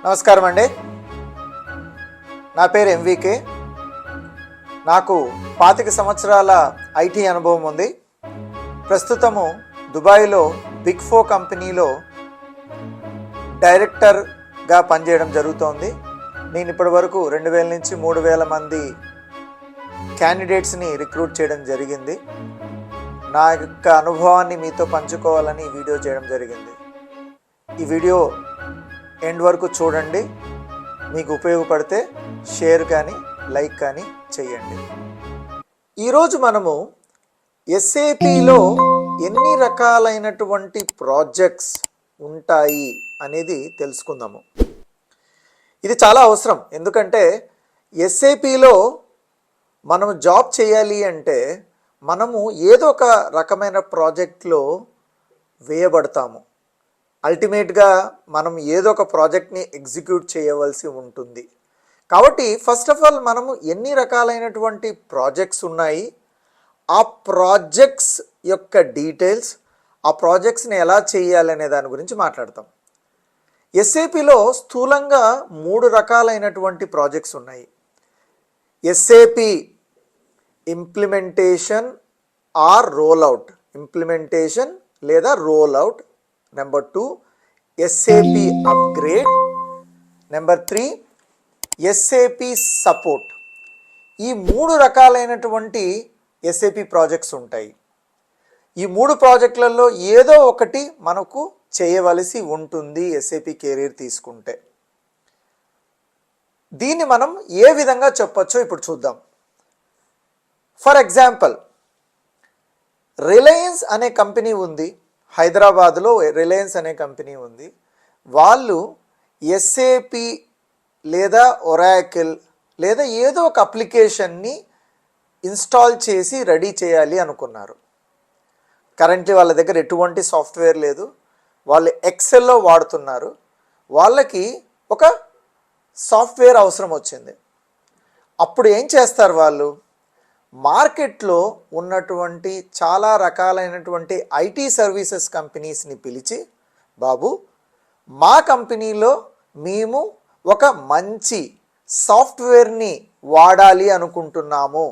నమస్కారం అండి. నా పేరు ఎంవికే. నాకు 25 సంవత్సరాల ఐటీ అనుభవం ఉంది. ప్రస్తుతము దుబాయ్లో బిగ్ 4 కంపెనీలో డైరెక్టర్గా పనిచేయడం జరుగుతోంది. నేను ఇప్పటి వరకు 2000 నుంచి 3000 మంది క్యాండిడేట్స్ని రిక్రూట్ చేయడం జరిగింది. నా యొక్క అనుభవాన్ని మీతో పంచుకోవాలని ఈ వీడియో చేయడం జరిగింది. ఈ వీడియో ఎండ్ వరకు చూడండి. మీకు ఉపయోగపడితే షేర్ కానీ లైక్ కానీ చేయండి. ఈరోజు మనము ఎస్ఏపిలో ఎన్ని రకాలైనటువంటి ప్రాజెక్ట్స్ ఉంటాయి అనేది తెలుసుకుందాము. ఇది చాలా అవసరం. ఎందుకంటే ఎస్ఏపిలో మనము జాబ్ చేయాలి అంటే మనము ఏదో ఒక రకమైన ప్రాజెక్ట్లో వేయబడతాము. అల్టిమేట్గా మనం ఏదో ఒక ప్రాజెక్ట్ని ఎగ్జిక్యూట్ చేయవలసి ఉంటుంది. కాబట్టి ఫస్ట్ ఆఫ్ ఆల్ మనము ఎన్ని రకాలైనటువంటి ప్రాజెక్ట్స్ ఉన్నాయి, ఆ ప్రాజెక్ట్స్ యొక్క డీటెయిల్స్, ఆ ప్రాజెక్ట్స్ని ఎలా చేయాలనే దాని గురించి మాట్లాడతాం. ఎస్ఏపిలో స్థూలంగా 3 రకాలైనటువంటి ప్రాజెక్ట్స్ ఉన్నాయి. SAP implementation or rollout, implementation లేదా rollout. Number 2 SAP upgrade. Number 3 SAP support. ఈ 3 రకాలైనటువంటి ఎస్ఏపి ప్రాజెక్ట్స్ ఉంటాయి. ఈ 3 ప్రాజెక్టులలో ఏదో ఒకటి మనకు చేయవలసి ఉంటుంది ఎస్ఏపి కెరీర్ తీసుకుంటే. దీన్ని మనం ఏ విధంగా చెప్పొచ్చో ఇప్పుడు చూద్దాం. ఫర్ ఎగ్జాంపుల్, రిలయన్స్ అనే కంపెనీ ఉంది. హైదరాబాద్లో రిలయన్స్ అనే కంపెనీ ఉంది. వాళ్ళు ఎస్ఏపి లేదా ఒరాకిల్ లేదా ఏదో ఒక అప్లికేషన్ని ఇన్స్టాల్ చేసి రెడీ చేయాలి అనుకున్నారు. కరెంట్లీ వాళ్ళ దగ్గర ఎటువంటి సాఫ్ట్వేర్ లేదు. వాళ్ళు ఎక్సెల్లో వాడుతున్నారు. వాళ్ళకి ఒక సాఫ్ట్వేర్ అవసరం వచ్చింది. అప్పుడు ఏం చేస్తారు వాళ్ళు? మార్కెట్లో ఉన్నటువంటి చాలా రకాలైనటువంటి ఐటీ సర్వీసెస్ కంపెనీస్ని పిలిచి, బాబు మా కంపెనీలో మేము ఒక మంచి సాఫ్ట్వేర్ని వాడాలి అనుకుంటున్నాము,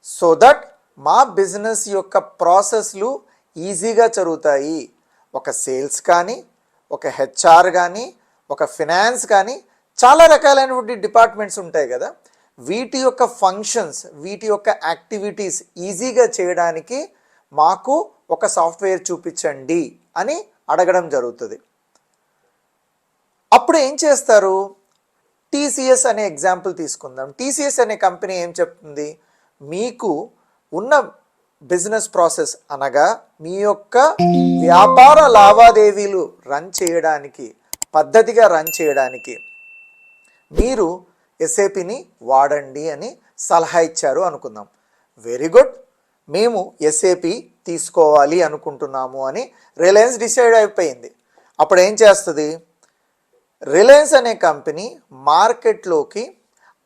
సో దట్ మా బిజినెస్ యొక్క ప్రాసెస్లు ఈజీగా జరుగుతాయి. ఒక సేల్స్ కానీ, ఒక హెచ్ఆర్ కానీ, ఒక ఫినాన్స్ కానీ, చాలా రకాలైనటువంటి డిపార్ట్మెంట్స్ ఉంటాయి కదా. వీటి యొక్క ఫంక్షన్స్, వీటి యొక్క యాక్టివిటీస్ ఈజీగా చేయడానికి మాకు ఒక సాఫ్ట్వేర్ చూపించండి అని అడగడం జరుగుతుంది. అప్పుడు ఏం చేస్తారు? టీసీఎస్ అనే ఎగ్జాంపుల్ తీసుకుందాం. టీసీఎస్ అనే కంపెనీ ఏం చెప్తుంది? మీకు ఉన్న బిజినెస్ ప్రాసెస్ అనగా మీ యొక్క వ్యాపార లావాదేవీలు రన్ చేయడానికి, పద్ధతిగా రన్ చేయడానికి మీరు ఎస్ఏపిని వాడండి అని సలహా ఇచ్చారు అనుకుందాం. వెరీ గుడ్, మేము ఎస్ఏపి తీసుకోవాలి అనుకుంటున్నాము అని రిలయన్స్ డిసైడ్ అయిపోయింది. అప్పుడు ఏం చేస్తుంది? రిలయన్స్ అనే కంపెనీ మార్కెట్లోకి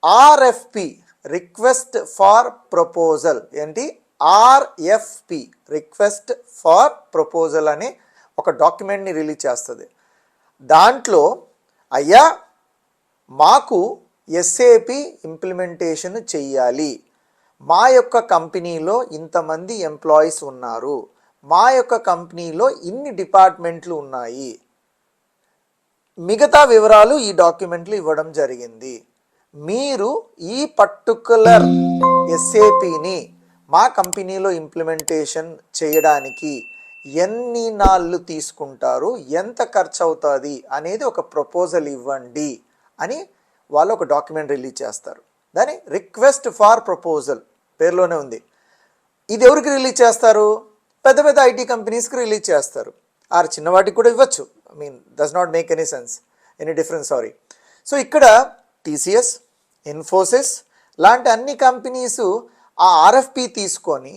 ఆర్ఎఫ్పి, రిక్వెస్ట్ ఫార్ ప్రపోజల్, ఏంటి ఆర్ఎఫ్పి, రిక్వెస్ట్ ఫార్ ప్రపోజల్ అనే ఒక డాక్యుమెంట్ని రిలీజ్ చేస్తుంది. దాంట్లో అయ్యా మాకు ఎస్ఏపి ఇంప్లిమెంటేషన్ చెయ్యాలి, మా యొక్క కంపెనీలో ఇంతమంది ఎంప్లాయీస్ ఉన్నారు, మా యొక్క కంపెనీలో ఇన్ని డిపార్ట్మెంట్లు ఉన్నాయి, మిగతా వివరాలు ఈ డాక్యుమెంట్లు ఇవ్వడం జరిగింది. మీరు ఈ పర్టికులర్ ఎస్ఏపిని మా కంపెనీలో ఇంప్లిమెంటేషన్ చేయడానికి ఎన్ని నాళ్ళు తీసుకుంటారు, ఎంత ఖర్చు అవుతుంది అనేది ఒక ప్రపోజల్ ఇవ్వండి అని వాళ్ళు ఒక డాక్యుమెంట్ రిలీజ్ చేస్తారు. దాని రిక్వెస్ట్ ఫార్ ప్రపోజల్ పేరులోనే ఉంది. ఇది ఎవరికి రిలీజ్ చేస్తారు? పెద్ద పెద్ద ఐటీ కంపెనీస్కి రిలీజ్ చేస్తారు. ఆరు చిన్నవాటికి కూడా ఇవ్వచ్చు. Does not make any sense, any difference, sorry. So ఇక్కడ టీసీఎస్, ఇన్ఫోసిస్ లాంటి అన్ని కంపెనీస్ ఆ ఆర్ఎఫ్పి తీసుకొని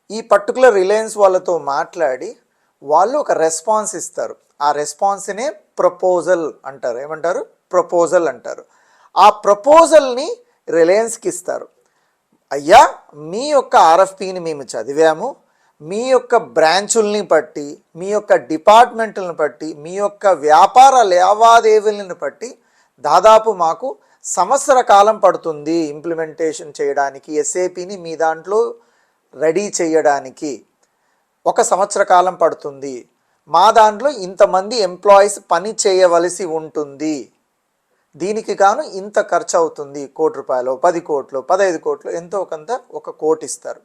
ఈ పర్టికులర్ రిలయన్స్ వాళ్ళతో మాట్లాడి వాళ్ళు ఒక రెస్పాన్స్ ఇస్తారు. ఆ రెస్పాన్స్నే ప్రపోజల్ అంటారు. ఏమంటారు? ప్రపోజల్ అంటారు. ఆ ప్రపోజల్ని రిలయన్స్కి ఇస్తారు. అయ్యా మీ యొక్క ఆర్ఎఫ్పిని మేము చదివాము, మీ యొక్క బ్రాంచుల్ని బట్టి, మీ యొక్క డిపార్ట్మెంట్లను బట్టి, మీ యొక్క వ్యాపార లావాదేవీలను బట్టి దాదాపు మాకు సంవత్సర కాలం పడుతుంది ఇంప్లిమెంటేషన్ చేయడానికి. ఎస్ఏపిని మీ దాంట్లో రెడీ చేయడానికి 1 సంవత్సర కాలం పడుతుంది. మా దాంట్లో ఇంతమంది ఎంప్లాయీస్ పని చేయవలసి ఉంటుంది, దీనికి గాను ఇంత ఖర్చు అవుతుంది, ₹1 కోటి, 10 కోట్లు, 15 కోట్లు, ఎంతో కొంత 1 కోటి ఇస్తారు.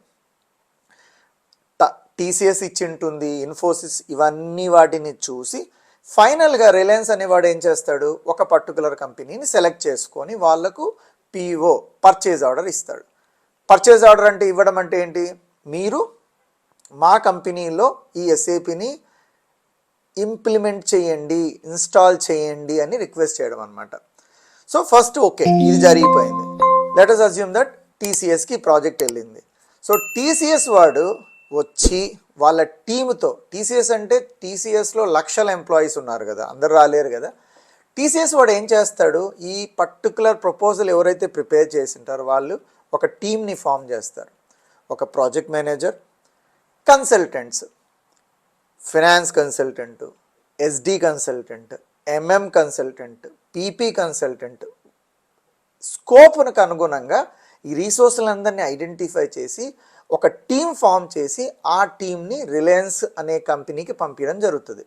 టీసీఎస్ ఇచ్చింటుంది, ఇన్ఫోసిస్, ఇవన్నీ వాటిని చూసి ఫైనల్గా రిలయన్స్ అనేవాడు ఏం చేస్తాడు, ఒక పర్టికులర్ కంపెనీని సెలెక్ట్ చేసుకొని వాళ్లకు పిఓ పర్చేజ్ ఆర్డర్ ఇస్తాడు. పర్చేజ్ ఆర్డర్ అంటే ఇవ్వడం అంటే ఏంటి, మీరు మా కంపెనీలో ఈ ఎస్ఏపిని ఇంప్లిమెంట్ చేయండి, ఇన్స్టాల్ చేయండి అని రిక్వెస్ట్ చేయడం అనమాట. సో ఫస్ట్ ఓకే, ఇది జరిగిపోయింది. లెట్ us అస్యూమ్ దట్ టీసీఎస్కి ప్రాజెక్ట్ వెళ్ళింది. సో టీసీఎస్ వాడు వచ్చి వాళ్ళ టీముతో, టీసీఎస్ అంటే టీసీఎస్లో లక్షల ఎంప్లాయీస్ ఉన్నారు కదా, అందరు రాలేరు కదా. టీసీఎస్ వాడు ఏం చేస్తాడు, ఈ పర్టికులర్ ప్రపోజల్ ఎవరైతే ప్రిపేర్ చేసింటారో వాళ్ళు ఒక టీమ్ని ఫామ్ చేస్తారు. ఒక project manager, consultants, finance consultant, SD consultant, MM consultant, PP consultant, స్కోప్కు అనుగుణంగా ఈ రీసోర్సులందరినీ ఐడెంటిఫై చేసి ఒక టీం ఫామ్ చేసి ఆ టీంని రిలయన్స్ అనే కంపెనీకి పంపించడం జరుగుతుంది.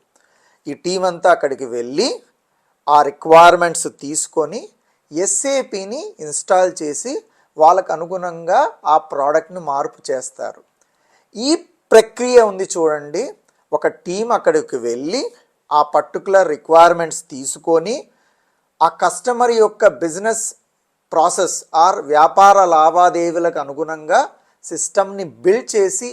ఈ టీం అంతా అక్కడికి వెళ్ళి ఆ రిక్వైర్మెంట్స్ తీసుకొని ఎస్ఏపిని ఇన్స్టాల్ చేసి వాళ్ళకు అనుగుణంగా ఆ ప్రోడక్ట్ని మార్పు చేస్తారు. ఈ ప్రక్రియ ఉంది చూడండి. ఒక టీం అక్కడికి వెళ్ళి ఆ పర్టికులర్ రిక్వైర్మెంట్స్ తీసుకొని ఆ కస్టమర్ యొక్క బిజినెస్ ప్రాసెస్ ఆర్ వ్యాపార లావాదేవీలకు అనుగుణంగా సిస్టమ్ని బిల్డ్ చేసి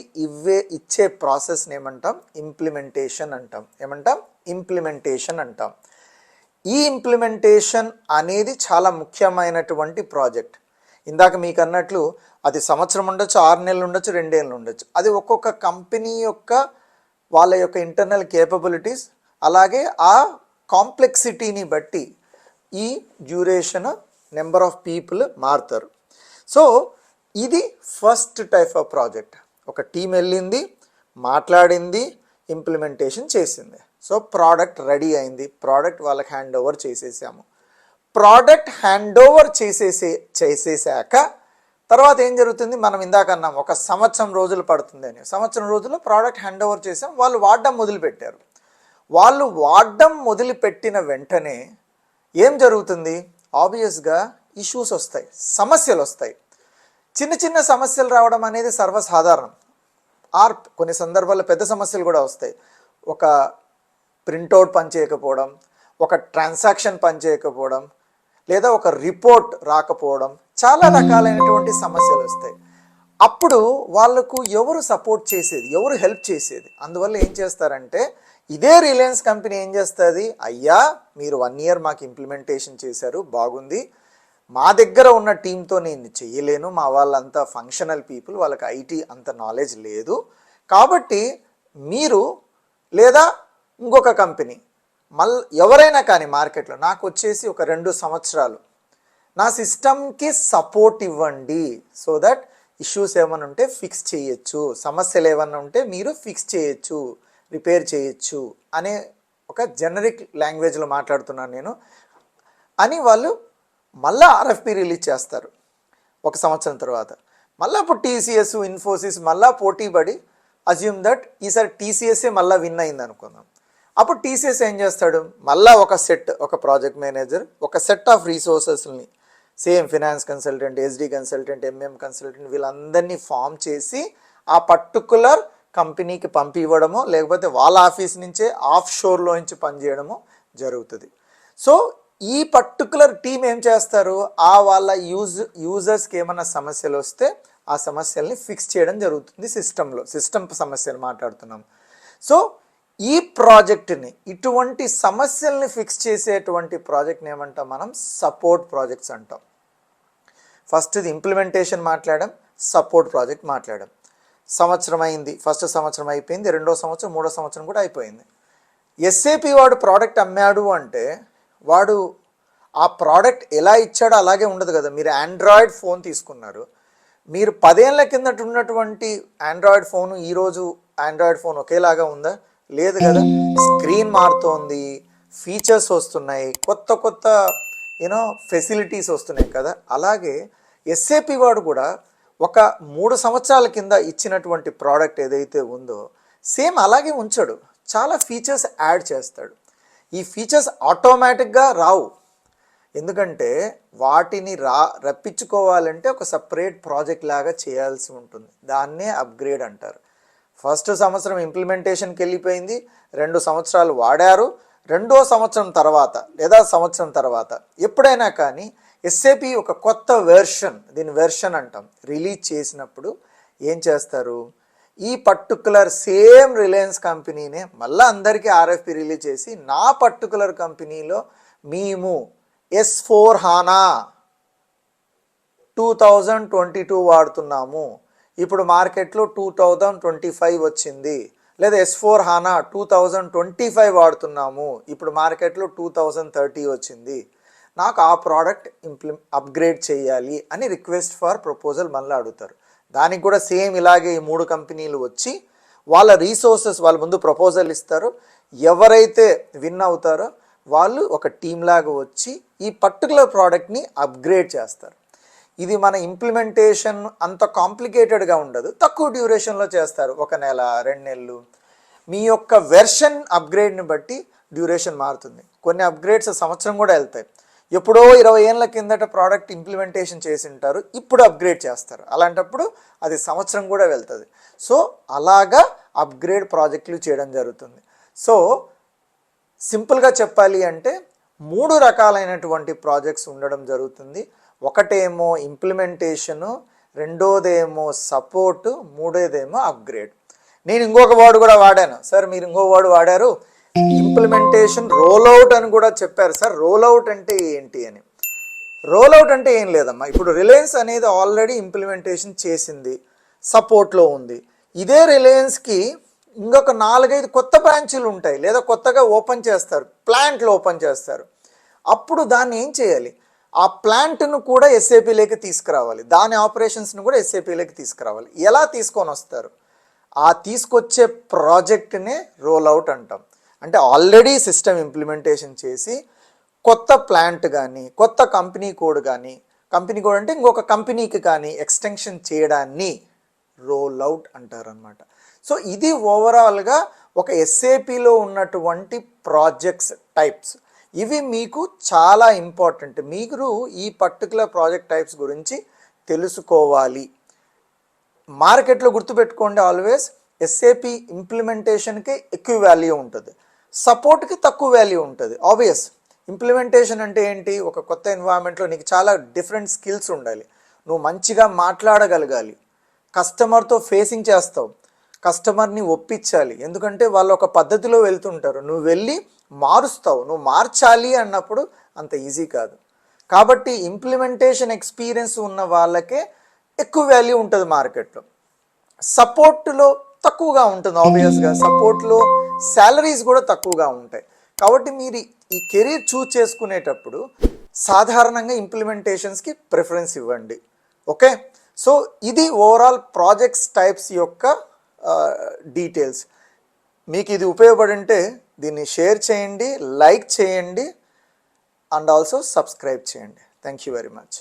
ఇచ్చే ప్రాసెస్ని ఏమంటాం, ఇంప్లిమెంటేషన్ అంటాం. ఏమంటాం, ఇంప్లిమెంటేషన్ అంటాం. ఈ ఇంప్లిమెంటేషన్ అనేది చాలా ముఖ్యమైనటువంటి ప్రాజెక్ట్. ఇందాక మీకు అన్నట్లు అది సంవత్సరం ఉండొచ్చు, 6 నెలలు ఉండొచ్చు, 2 ఏళ్ళు ఉండొచ్చు. అది ఒక్కొక్క కంపెనీ యొక్క వాళ్ళ యొక్క ఇంటర్నల్ కేపబిలిటీస్ అలాగే ఆ కాంప్లెక్సిటీని బట్టి ఈ డ్యూరేషన్, నెంబర్ ఆఫ్ పీపుల్ మారుతారు. సో ఇది ఫస్ట్ టైప్ ఆఫ్ ప్రాజెక్ట్. ఒక టీం వెళ్ళింది, మాట్లాడింది, ఇంప్లిమెంటేషన్ చేసింది. సో ప్రోడక్ట్ రెడీ అయింది, ప్రోడక్ట్ వాళ్ళకి హ్యాండ్ ఓవర్ చేసేసాము. ప్రోడక్ట్ హ్యాండ్ ఓవర్ చేసేసాక తర్వాత ఏం జరుగుతుంది, మనం ఇందాక అన్నాం 1 సంవత్సరం రోజులు పడుతుంది అని. సంవత్సరం రోజుల్లో ప్రోడక్ట్ హ్యాండ్ ఓవర్ చేసాం, వాళ్ళు వాడడం మొదలుపెట్టారు. వాళ్ళు వాడడం మొదలుపెట్టిన వెంటనే ఏం జరుగుతుంది, ఆబ్వియస్గా ఇష్యూస్ వస్తాయి, సమస్యలు వస్తాయి. చిన్న చిన్న సమస్యలు రావడం అనేది సర్వసాధారణం. ఆర్ కొన్ని సందర్భాల్లో పెద్ద సమస్యలు కూడా వస్తాయి. ఒక ప్రింట్అవుట్ పనిచేయకపోవడం, ఒక ట్రాన్సాక్షన్ పనిచేయకపోవడం, లేదా ఒక రిపోర్ట్ రాకపోవడం, చాలా రకాలైనటువంటి సమస్యలు వస్తాయి. అప్పుడు వాళ్ళకు ఎవరు సపోర్ట్ చేసేది, ఎవరు హెల్ప్ చేసేది? అందువల్ల ఏం చేస్తారంటే ఇదే రిలయన్స్ కంపెనీ ఏం చేస్తుంది, అయ్యా మీరు 1 ఇయర్ మాకు ఇంప్లిమెంటేషన్ చేశారు, బాగుంది, మా దగ్గర ఉన్న టీంతో నేను చేయలేను, మా వాళ్ళంతా ఫంక్షనల్ పీపుల్, వాళ్ళకి ఐటీ అంత నాలెడ్జ్ లేదు, కాబట్టి మీరు లేదా ఇంకొక కంపెనీ ఎవరైనా కానీ మార్కెట్లో నాకు వచ్చేసి ఒక 2 సంవత్సరాలు నా సిస్టమ్కి సపోర్ట్ ఇవ్వండి, సో దట్ ఇష్యూస్ ఏమైనా ఉంటే ఫిక్స్ చేయొచ్చు, సమస్యలు ఏమైనా ఉంటే మీరు ఫిక్స్ చేయొచ్చు, రిపేర్ చేయొచ్చు అనే ఒక జనరిక్ లాంగ్వేజ్లో మాట్లాడుతున్నాను నేను అని వాళ్ళు మళ్ళీ ఆర్ఎఫ్పి రిలీజ్ చేస్తారు. 1 సంవత్సరం తర్వాత మళ్ళీ అప్పుడు టీసీఎస్, ఇన్ఫోసిస్ మళ్ళీ పోటీ పడి, అజ్యూమ్ దట్ ఈసారి టీసీఎస్ఏ మళ్ళీ విన్ అయింది అనుకుందాం. అప్పుడు టీసీఎస్ ఏం చేస్తాడు, మళ్ళీ ఒక ప్రాజెక్ట్ మేనేజర్ ఒక సెట్ ఆఫ్ రీసోర్సెస్ని, same finance consultant, SD consultant, MM consultant, వీళ్ళందరినీ ఫామ్ చేసి ఆ పర్టికులర్ కంపెనీకి పంపివ్వడము, లేకపోతే వాళ్ళ ఆఫీస్ నుంచే ఆఫ్ షోర్లో నుంచి పనిచేయడము జరుగుతుంది. సో ఈ పర్టికులర్ టీం ఏం చేస్తారు, ఆ వాళ్ళ యూజర్స్కి ఏమైనా సమస్యలు వస్తే ఆ సమస్యల్ని ఫిక్స్ చేయడం జరుగుతుంది. సిస్టమ్ సమస్యలు మాట్లాడుతున్నాం. సో ఈ ప్రాజెక్ట్ని, ఇటువంటి సమస్యల్ని ఫిక్స్ చేసేటువంటి ప్రాజెక్ట్ని ఏమంటాం మనం, సపోర్ట్ ప్రాజెక్ట్స్ అంటాం. ఫస్ట్ ఇది ఇంప్లిమెంటేషన్ మాట్లాడడం, సపోర్ట్ ప్రాజెక్ట్ మాట్లాడడం. సంవత్సరం అయింది, ఫస్ట్ సంవత్సరం అయిపోయింది, 2వ సంవత్సరం, 3వ సంవత్సరం కూడా అయిపోయింది. ఎస్ఏపి వాడు ప్రోడక్ట్ అమ్మాడు అంటే వాడు ఆ ప్రోడక్ట్ ఎలా ఇచ్చాడో అలాగే ఉండదు కదా. మీరు ఆండ్రాయిడ్ ఫోన్ తీసుకున్నారు, మీరు 10 ఏళ్ల కిందట ఉన్నటువంటి ఆండ్రాయిడ్ ఫోను ఈరోజు ఆండ్రాయిడ్ ఫోన్ ఒకేలాగా ఉందా? లేదు కదా. స్క్రీన్ మారుతోంది, ఫీచర్స్ వస్తున్నాయి, కొత్త కొత్త యూనో ఫెసిలిటీస్ వస్తున్నాయి కదా. అలాగే ఎస్ఏపి వాడు కూడా ఒక 3 సంవత్సరాల కింద ఇచ్చినటువంటి ప్రోడక్ట్ ఏదైతే ఉందో సేమ్ అలాగే ఉంచాడు, చాలా ఫీచర్స్ యాడ్ చేస్తాడు. ఈ ఫీచర్స్ ఆటోమేటిక్గా రావు, ఎందుకంటే వాటిని రప్పించుకోవాలంటే ఒక సపరేట్ ప్రాజెక్ట్ లాగా చేయాల్సి ఉంటుంది. దాన్నే అప్గ్రేడ్ అంటారు. ఫస్ట్ సంవత్సరం ఇంప్లిమెంటేషన్కి వెళ్ళిపోయింది, 2 సంవత్సరాలు వాడారు, 2వ సంవత్సరం తర్వాత లేదా సంవత్సరం తర్వాత ఎప్పుడైనా కానీ ఎస్ఏపి ఒక కొత్త వెర్షన్, దీని వెర్షన్ అంటాం, రిలీజ్ చేసినప్పుడు ఏం చేస్తారు, ఈ పర్టికులర్ సేమ్ రిలయన్స్ కంపెనీనే మళ్ళీ అందరికీ ఆర్ఎఫ్పి రిలీజ్ చేసి నా పర్టికులర్ కంపెనీలో మేము S4 HANA 2022 వాడుతున్నాము, ఇప్పుడు మార్కెట్లో 2025 వచ్చింది, లేదా S4 HANA 2025 వాడుతున్నాము, ఇప్పుడు మార్కెట్లో 2030 వచ్చింది, నాకు ఆ ప్రోడక్ట్ అప్గ్రేడ్ చేయాలి అని రిక్వెస్ట్ ఫర్ ప్రపోజల్ మళ్ళీ అడుగుతారు. దానికి కూడా సేమ్ ఇలాగే ఈ 3 కంపెనీలు వచ్చి వాళ్ళ రీసోర్సెస్ వాళ్ళ ముందు ప్రపోజల్ ఇస్తారు. ఎవరైతే విన్ అవుతారో వాళ్ళు ఒక టీమ్ లాగా వచ్చి ఈ పర్టికులర్ ప్రోడక్ట్ని అప్గ్రేడ్ చేస్తారు. ఇది మన ఇంప్లిమెంటేషన్ అంత కాంప్లికేటెడ్గా ఉండదు, తక్కువ డ్యూరేషన్లో చేస్తారు, 1 నెల 2 నెలలు. మీ యొక్క వెర్షన్ అప్గ్రేడ్ని బట్టి డ్యూరేషన్ మారుతుంది. కొన్ని అప్గ్రేడ్స్ సంవత్సరం కూడా వెళ్తాయి. ఎప్పుడో 20 ఏళ్ళ కిందట ప్రోడక్ట్ ఇంప్లిమెంటేషన్ చేసి ఉంటారు, ఇప్పుడు అప్గ్రేడ్ చేస్తారు, అలాంటప్పుడు అది సంవత్సరం కూడా వెళ్తుంది. సో అలాగా అప్గ్రేడ్ ప్రాజెక్టులు చేయడం జరుగుతుంది. సో సింపుల్గా చెప్పాలి అంటే 3 రకాలైనటువంటి ప్రాజెక్ట్స్ ఉండడం జరుగుతుంది. ఒకటేమో ఇంప్లిమెంటేషను, రెండోదేమో సపోర్టు, మూడోదేమో అప్గ్రేడ్. నేను ఇంకొక వర్డ్ కూడా వాడాను సార్, మీరు ఇంకో వర్డ్ వాడారు, ఇంప్లిమెంటేషన్ రోల్అవుట్ అని కూడా చెప్పారు సార్. రోల్అవుట్ అంటే ఏంటి అని. రోల్అవుట్ అంటే ఏం లేదమ్మా, ఇప్పుడు రిలయన్స్ అనేది ఆల్రెడీ ఇంప్లిమెంటేషన్ చేసింది, సపోర్ట్లో ఉంది. ఇదే రిలయన్స్కి ఇంకొక 4-5 కొత్త బ్రాంచీలు ఉంటాయి, లేదా కొత్తగా ఓపెన్ చేస్తారు, ప్లాంట్లు ఓపెన్ చేస్తారు. అప్పుడు దాన్ని ఏం చేయాలి, ఆ ప్లాంట్ను కూడా ఎస్ఏపీలోకి తీసుకురావాలి, దాని ఆపరేషన్స్ను కూడా ఎస్ఏపీలోకి తీసుకురావాలి. ఎలా తీసుకొని వస్తారు, ఆ తీసుకొచ్చే ప్రాజెక్ట్నే రోల్అవుట్ అంటాం. అంటే ఆల్రెడీ సిస్టమ్ ఇంప్లిమెంటేషన్ చేసి కొత్త ప్లాంట్ కానీ కొత్త కంపెనీ కోడ్ కానీ, కంపెనీ కోడ్ అంటే ఇంకొక కంపెనీకి కానీ ఎక్స్టెన్షన్ చేయడాన్ని రోల్అవుట్ అంటారనమాట. సో ఇది ఓవరాల్గా ఒక ఎస్ఏపిలో ఉన్నటువంటి ప్రాజెక్ట్స్ టైప్స్. ఇవి మీకు చాలా ఇంపార్టెంట్. మీరు ఈ పర్టికులర్ ప్రాజెక్ట్ టైప్స్ గురించి తెలుసుకోవాలి. మార్కెట్లో గుర్తుపెట్టుకోండి, ఆల్వేస్ ఎస్ఏపి ఇంప్లిమెంటేషన్కి ఎక్కువ వాల్యూ ఉంటుంది, సపోర్ట్కి తక్కువ వాల్యూ ఉంటుంది. ఆబ్వియస్. ఇంప్లిమెంటేషన్ అంటే ఏంటి, ఒక కొత్త ఎన్వైరన్మెంట్లో నీకు చాలా డిఫరెంట్ స్కిల్స్ ఉండాలి, నువ్వు మంచిగా మాట్లాడగలగాలి, కస్టమర్తో ఫేసింగ్ చేస్తావు, కస్టమర్ని ఒప్పించాలి, ఎందుకంటే వాళ్ళు ఒక పద్ధతిలో వెళ్తుంటారు, నువ్వు వెళ్ళి మారుస్తావు, నువ్వు మార్చాలి అన్నప్పుడు అంత ఈజీ కాదు. కాబట్టి ఇంప్లిమెంటేషన్ ఎక్స్పీరియన్స్ ఉన్న వాళ్ళకే ఎక్కువ వాల్యూ ఉంటుంది మార్కెట్లో. సపోర్ట్లో తక్కువగా ఉంటుంది, ఆబ్వియస్గా సపోర్ట్లో శాలరీస్ కూడా తక్కువగా ఉంటాయి. కాబట్టి మీరు ఈ కెరీర్ చూజ్ చేసుకునేటప్పుడు సాధారణంగా ఇంప్లిమెంటేషన్స్కి ప్రిఫరెన్స్ ఇవ్వండి. ఓకే, సో ఇది ఓవరాల్ ప్రాజెక్ట్స్ టైప్స్ యొక్క డీటెయిల్స్. మీకు ఇది ఉపయోగపడింటే దీన్ని షేర్ చేయండి, లైక్ చేయండి అండ్ ఆల్సో సబ్స్క్రైబ్ చేయండి. Thank you very much.